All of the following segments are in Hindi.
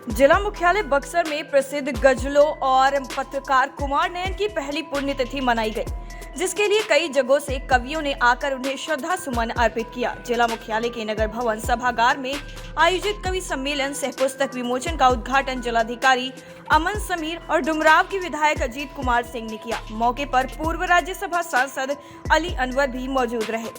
जिला मुख्यालय बक्सर में प्रसिद्ध गजलों और पत्रकार कुमार नयन की पहली पुण्यतिथि मनाई गई, जिसके लिए कई जगहों से कवियों ने आकर उन्हें श्रद्धा सुमन अर्पित किया। जिला मुख्यालय के नगर भवन सभागार में आयोजित कवि सम्मेलन सह पुस्तक विमोचन का उद्घाटन जिलाधिकारी अमन समीर और डुमराव के विधायक अजीत कुमार सिंह ने किया। मौके पर पूर्व राज्यसभा सांसद अली अनवर भी मौजूद रहे।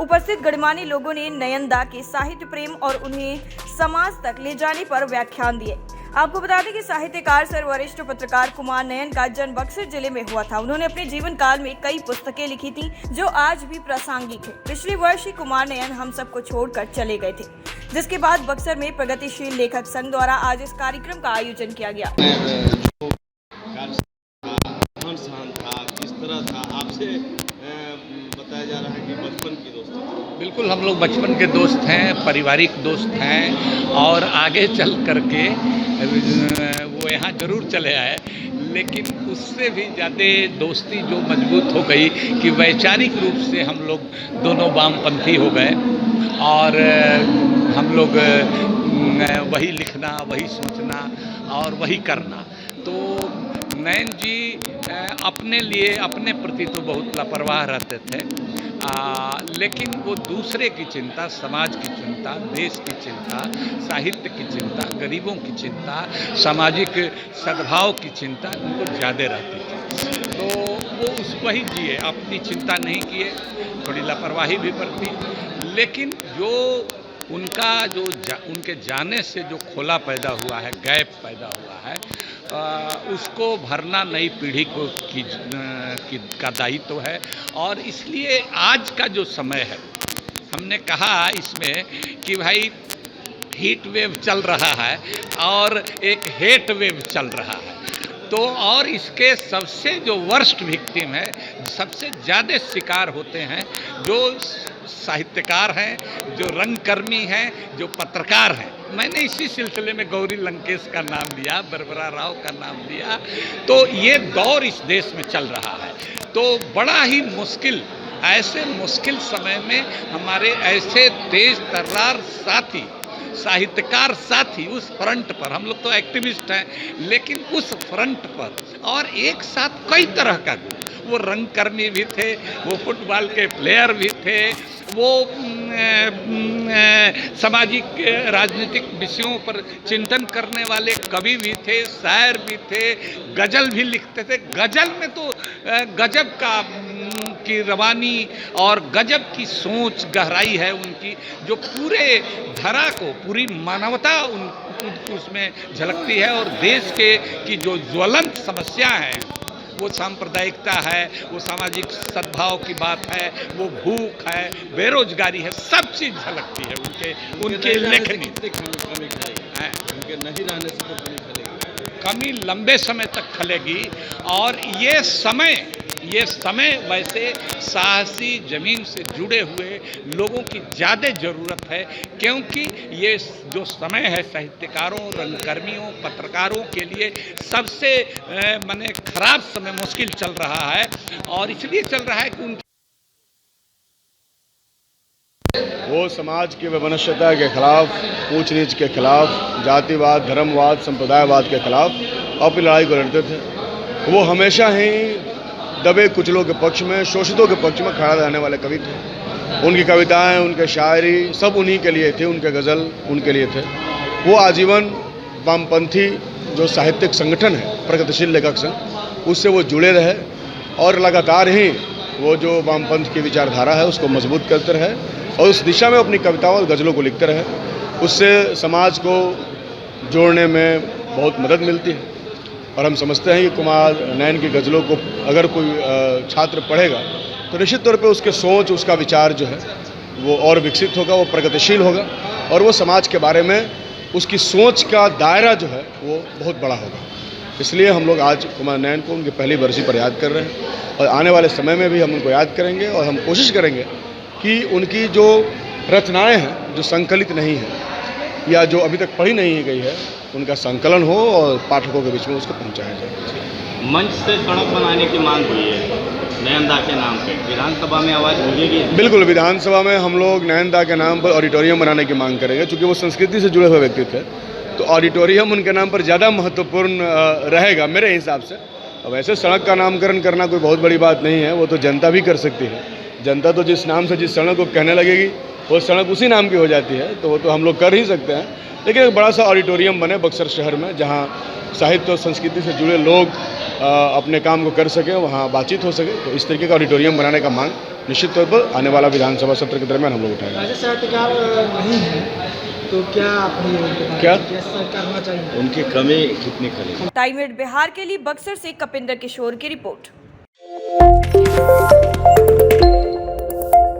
उपस्थित गणमान्य लोगों ने नयन दा के साहित्य प्रेम और उन्हें समाज तक ले जाने पर व्याख्यान दिए। आपको बता दें कि साहित्यकार सर वरिष्ठ पत्रकार कुमार नयन का जन्म बक्सर जिले में हुआ था। उन्होंने अपने जीवन काल में कई पुस्तकें लिखी थी जो आज भी प्रासंगिक है। पिछले वर्ष ही कुमार नयन हम सबको छोड़कर चले गए थे, जिसके बाद बक्सर में प्रगतिशील लेखक संघ द्वारा आज इस कार्यक्रम का आयोजन किया गया। किस तरह था आपसे बताया जा रहा है कि बचपन की दोस्ती? बिल्कुल, हम लोग बचपन के दोस्त हैं, पारिवारिक दोस्त हैं और आगे चल करके वो यहाँ ज़रूर चले आए, लेकिन उससे भी ज़्यादा दोस्ती जो मजबूत हो गई कि वैचारिक रूप से हम लोग दोनों वामपंथी हो गए और हम लोग वही लिखना, वही सोचना और वही करना। तो नयन जी अपने लिए, अपने प्रति तो बहुत लापरवाह रहते थे, लेकिन वो दूसरे की चिंता, समाज की चिंता, देश की चिंता, साहित्य की चिंता, गरीबों की चिंता, सामाजिक सद्भाव की चिंता उनको ज़्यादा रहती थी। तो वो वही जिए, अपनी चिंता नहीं किए, थोड़ी लापरवाही भी बरती, लेकिन जो उनका उनके जाने से जो खोला पैदा हुआ है, गैप पैदा हुआ है, उसको भरना नई पीढ़ी को का दायित्व है। और इसलिए आज का जो समय है, हमने कहा इसमें कि भाई हीट वेव चल रहा है और एक हेट वेव चल रहा है, तो और इसके सबसे जो वर्स्ट विक्टिम है, सबसे ज़्यादा शिकार होते हैं जो साहित्यकार हैं, जो रंगकर्मी हैं, जो पत्रकार हैं। मैंने इसी सिलसिले में गौरी लंकेश का नाम लिया, बरबरा राव का नाम लिया। तो ये दौर इस देश में चल रहा है, तो बड़ा ही मुश्किल, ऐसे मुश्किल समय में हमारे ऐसे तेज तर्रार साथी, साहित्यकार साथी उस फ्रंट पर, हम लोग तो एक्टिविस्ट हैं, लेकिन उस फ्रंट पर और एक साथ कई तरह का, वो रंगकर्मी भी थे, वो फुटबॉल के प्लेयर भी थे, वो सामाजिक राजनीतिक विषयों पर चिंतन करने वाले कवि भी थे, शायर भी थे, गज़ल भी लिखते थे। गज़ल में तो गजब की रवानी और गजब की सोच, गहराई है उनकी, जो पूरे धरा को, पूरी मानवता उसमें झलकती है। और देश की जो ज्वलंत समस्या है, वो सांप्रदायिकता है, वो सामाजिक सद्भाव की बात है, वो भूख है, बेरोजगारी है, सब चीज़ झलकती है उनके लेखनी। उनके नहीं रहने से तो कमी खलेगी, कमी लंबे समय तक खलेगी। और ये समय वैसे साहसी, ज़मीन से जुड़े हुए लोगों की ज़्यादा ज़रूरत है, क्योंकि ये जो समय है साहित्यकारों, रंगकर्मियों, पत्रकारों के लिए सबसे माने खराब समय, मुश्किल चल रहा है। और इसलिए चल रहा है कि वो समाज की वैमनस्यता के खिलाफ, ऊंच नीच के खिलाफ, जातिवाद, धर्मवाद, संप्रदायवाद के खिलाफ अपनी लड़ाई को लड़ते थे। वो हमेशा ही दबे कुचलों के पक्ष में, शोषितों के पक्ष में खड़ा रहने वाले कवि थे। उनकी कविताएं, उनके शायरी सब उन्हीं के लिए थे, उनके गज़ल उनके लिए थे। वो आजीवन वामपंथी जो साहित्यिक संगठन है, प्रगतिशील लेखक संघ, उससे वो जुड़े रहे और लगातार ही वो जो वामपंथ की विचारधारा है उसको मजबूत करते रहे और उस दिशा में अपनी कविताओं और गज़लों को लिखते रहे। उससे समाज को जोड़ने में बहुत मदद मिलती है। और हम समझते हैं कि कुमार नयन की गज़लों को अगर कोई छात्र पढ़ेगा तो निश्चित तौर पे उसके सोच, उसका विचार जो है वो और विकसित होगा, वो प्रगतिशील होगा और वो समाज के बारे में उसकी सोच का दायरा जो है वो बहुत बड़ा होगा। इसलिए हम लोग आज कुमार नयन को उनकी पहली बरसी पर याद कर रहे हैं और आने वाले समय में भी हम उनको याद करेंगे और हम कोशिश करेंगे कि उनकी जो रचनाएँ हैं, जो संकलित नहीं हैं या जो अभी तक पढ़ी नहीं गई है, उनका संकलन हो और पाठकों के बीच में उसको पहुंचाया जाए। मंच से सड़क बनाने की मांग हुई है नयन दा के नाम पे, विधानसभा में आवाज़ गूंजेगी? बिल्कुल, विधानसभा में हम लोग नयन दा के नाम पर ऑडिटोरियम बनाने की मांग करेंगे, क्योंकि वो संस्कृति से जुड़े हुए व्यक्ति थे। तो ऑडिटोरियम उनके नाम पर ज़्यादा महत्वपूर्ण रहेगा मेरे हिसाब से। अब ऐसे सड़क का नामकरण करना कोई बहुत बड़ी बात नहीं है, वो तो जनता भी कर सकती है। जनता तो जिस नाम से जिस सड़क को कहने लगेगी वो सड़क उसी नाम की हो जाती है, तो वो तो हम लोग कर ही सकते हैं। लेकिन एक बड़ा सा ऑडिटोरियम बने बक्सर शहर में, जहाँ साहित्य और संस्कृति से जुड़े लोग अपने काम को कर सकें, वहाँ बातचीत हो सके। तो इस तरीके का ऑडिटोरियम बनाने का मांग निश्चित तौर पर आने वाला विधानसभा सत्र के दरमियान हम लोग उठाएंगे। राज्य साहित्यकार नहीं है तो क्या क्या करना चाहिए? उनकी कमी कितनी करेगी? टाइम एट बिहार के लिए बक्सर से कपिंदर किशोर की रिपोर्ट।